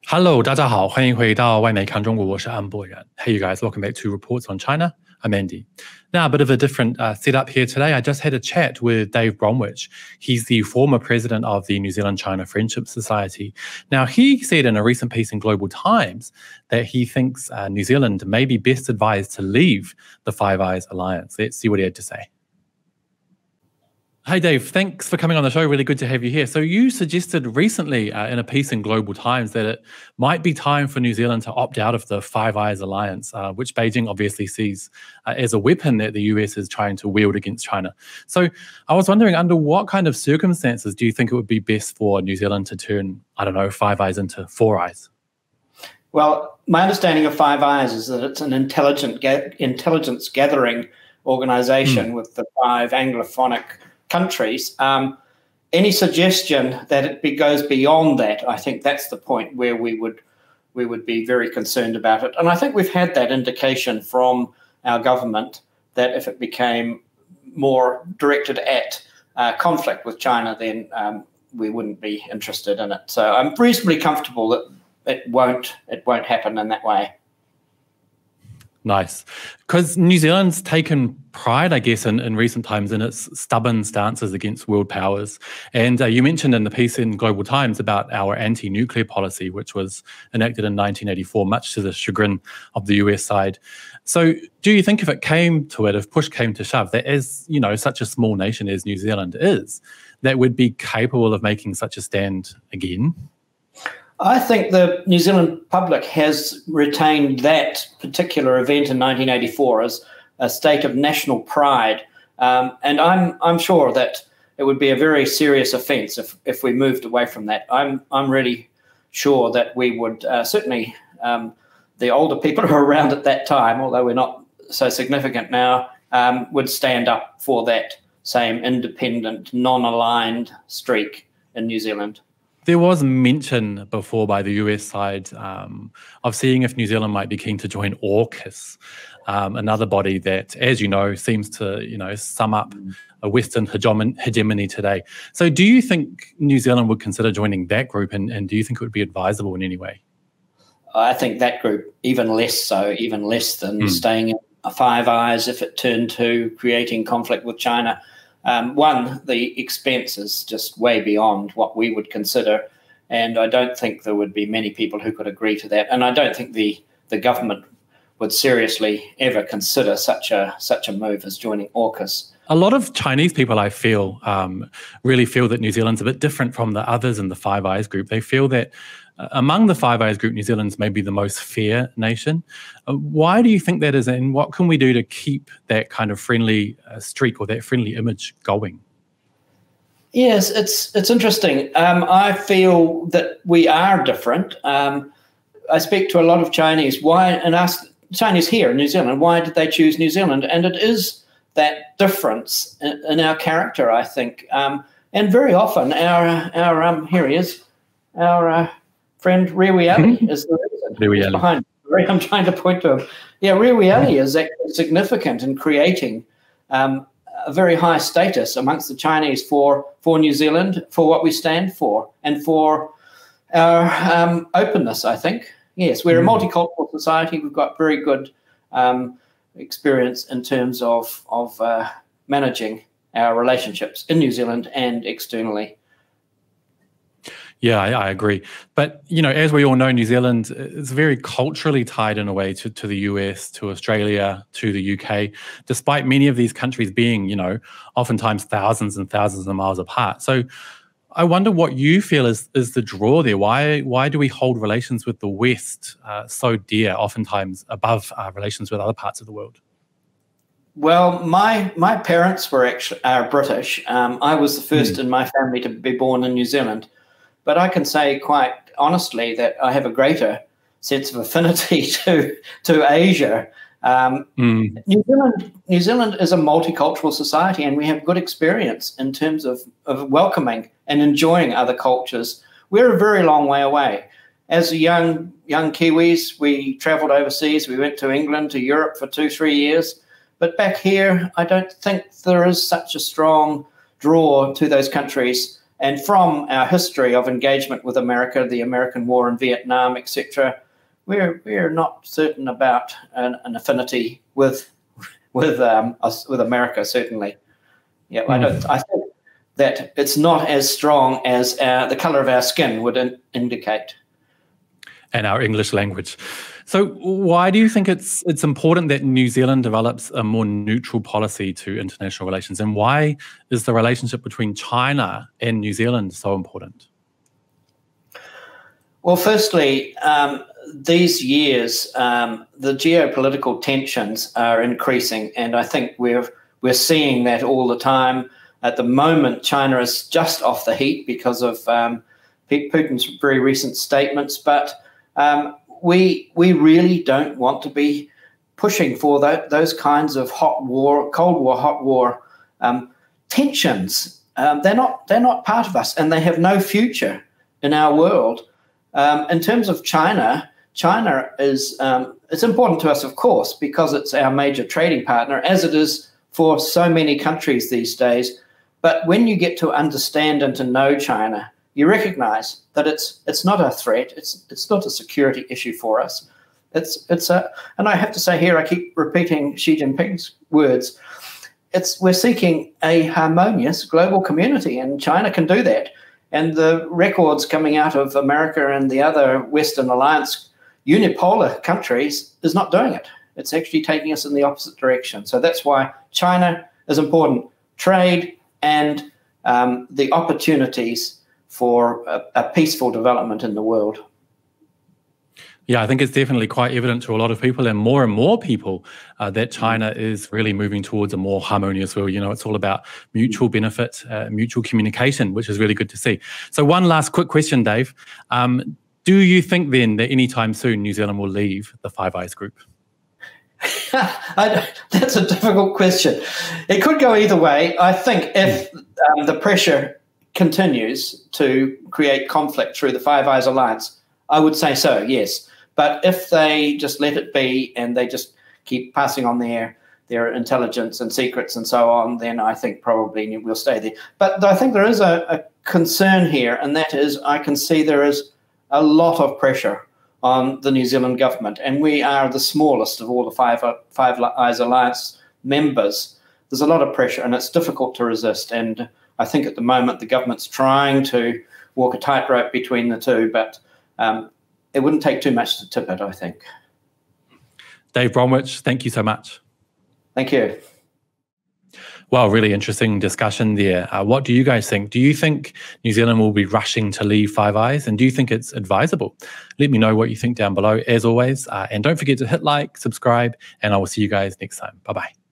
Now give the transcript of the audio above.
Hello，大家好，欢迎回到外媒看中国，我是安博人。Hey, you guys, welcome back to Reports on China. I'm Andy. Now, a bit of a different setup here today. I just had a chat with Dave Bromwich. He's the former president of the New Zealand-China Friendship Society. Now, he said in a recent piece in Global Times that he thinks New Zealand may be best advised to leave the Five Eyes alliance. Let's see what he had to say. Hey, Dave, thanks for coming on the show. Really good to have you here. So you suggested recently in a piece in Global Times that it might be time for New Zealand to opt out of the Five Eyes alliance, which Beijing obviously sees as a weapon that the US is trying to wield against China. So I was wondering, under what kind of circumstances do you think it would be best for New Zealand to turn, I don't know, Five Eyes into Four Eyes? Well, my understanding of Five Eyes is that it's an intelligence gathering organization with the five Anglophonic countries. Any suggestion that it goes beyond that, I think that's the point where we would be very concerned about it. And I think we've had that indication from our government that if it became more directed at conflict with China, then we wouldn't be interested in it. So I'm reasonably comfortable that it won't happen in that way. Nice. Because New Zealand's taken pride, I guess, in recent times in its stubborn stances against world powers. And you mentioned in the piece in Global Times about our anti-nuclear policy, which was enacted in 1984, much to the chagrin of the US side. So do you think if it came to it, if push came to shove, that as, you know, such a small nation as New Zealand is, that would be capable of making such a stand again? I think the New Zealand public has retained that particular event in 1984 as a state of national pride, and I'm sure that it would be a very serious offence if we moved away from that. I'm really sure that we would certainly the older people who were around at that time, although we're not so significant now, would stand up for that same independent, non-aligned streak in New Zealand. There was mention before by the US side of seeing if New Zealand might be keen to join Orcas, another body that, as you know, seems to, you know, sum up a Western hegemony today. So do you think New Zealand would consider joining that group, and do you think it would be advisable in any way? I think that group even less so, even less than staying in Five Eyes if it turned to creating conflict with China. One, the expense is just way beyond what we would consider, and I don't think there would be many people who could agree to that. And I don't think the government would seriously ever consider such a move as joining Orcas. A lot of Chinese people, I feel, really feel that New Zealand's a bit different from the others in the Five Eyes group. They feel that among the Five Eyes group, New Zealand's maybe the most fair nation. Why do you think that is, and what can we do to keep that kind of friendly streak or that friendly image going? Yes, it's interesting. I feel that we are different. I speak to a lot of Chinese and ask Chinese here in New Zealand, why did they choose New Zealand? And it is that difference in our character, I think. And very often our here he is, our friend Rewi Ali is the reason behind it. I'm trying to point to him. Yeah, Rewi Ali is actually significant in creating a very high status amongst the Chinese for New Zealand, for what we stand for, and for our openness, I think. Yes, we're a multicultural society. We've got very good experience in terms of managing our relationships in New Zealand and externally. Yeah, I agree. But, you know, as we all know, New Zealand is very culturally tied in a way to the US, to Australia, to the UK, despite many of these countries being, you know, oftentimes thousands and thousands of miles apart. So I wonder what you feel is the draw there. Why do we hold relations with the West so dear, oftentimes above relations with other parts of the world? Well, my parents are British. I was the first in my family to be born in New Zealand. But I can say quite honestly that I have a greater sense of affinity to Asia. New Zealand is a multicultural society, and we have good experience in terms of welcoming and enjoying other cultures. We're a very long way away. As a young Kiwis, we travelled overseas. We went to England, to Europe for 2-3 years. But back here, I don't think there is such a strong draw to those countries And from our history of engagement with America, the American War in Vietnam, etc., we're not certain about an affinity with America. Certainly, yeah. I think that it's not as strong as the colour of our skin would indicate, and our English language. So, why do you think it's important that New Zealand develops a more neutral policy to international relations, and why is the relationship between China and New Zealand so important? Well, firstly, these years, the geopolitical tensions are increasing, and I think we're seeing that all the time. At the moment, China is just off the heat because of Putin's very recent statements, but we really don't want to be pushing for those kinds of Cold War, hot war tensions. They're not part of us, and they have no future in our world. In terms of China is it's important to us, of course, because it's our major trading partner, as it is for so many countries these days. But when you get to understand and to know China, you recognize that it's not a threat. It's not a security issue for us. And I have to say here, I keep repeating Xi Jinping's words. We're seeking a harmonious global community, and China can do that. And the records coming out of America and the other Western Alliance unipolar countries is not doing it. It's actually taking us in the opposite direction. So that's why China is important. Trade and the opportunities for a peaceful development in the world. Yeah, I think it's definitely quite evident to a lot of people and more people that China is really moving towards a more harmonious world. You know, it's all about mutual benefit, mutual communication, which is really good to see. So one last quick question, Dave. Do you think then that anytime soon New Zealand will leave the Five Eyes group? That's a difficult question. It could go either way. I think if the pressure continues to create conflict through the Five Eyes Alliance, I would say so, yes. But if they just let it be and they just keep passing on their intelligence and secrets and so on, then I think probably we'll stay there. But I think there is a concern here, and that is I can see there is a lot of pressure on the New Zealand government, and we are the smallest of all the Five Eyes Alliance members. There's a lot of pressure, and it's difficult to resist. And I think at the moment the government's trying to walk a tightrope between the two, but it wouldn't take too much to tip it, I think. Dave Bromwich, thank you so much. Thank you. Well, really interesting discussion there. What do you guys think? Do you think New Zealand will be rushing to leave Five Eyes? And do you think it's advisable? Let me know what you think down below, as always. And don't forget to hit like, subscribe, and I will see you guys next time. Bye-bye.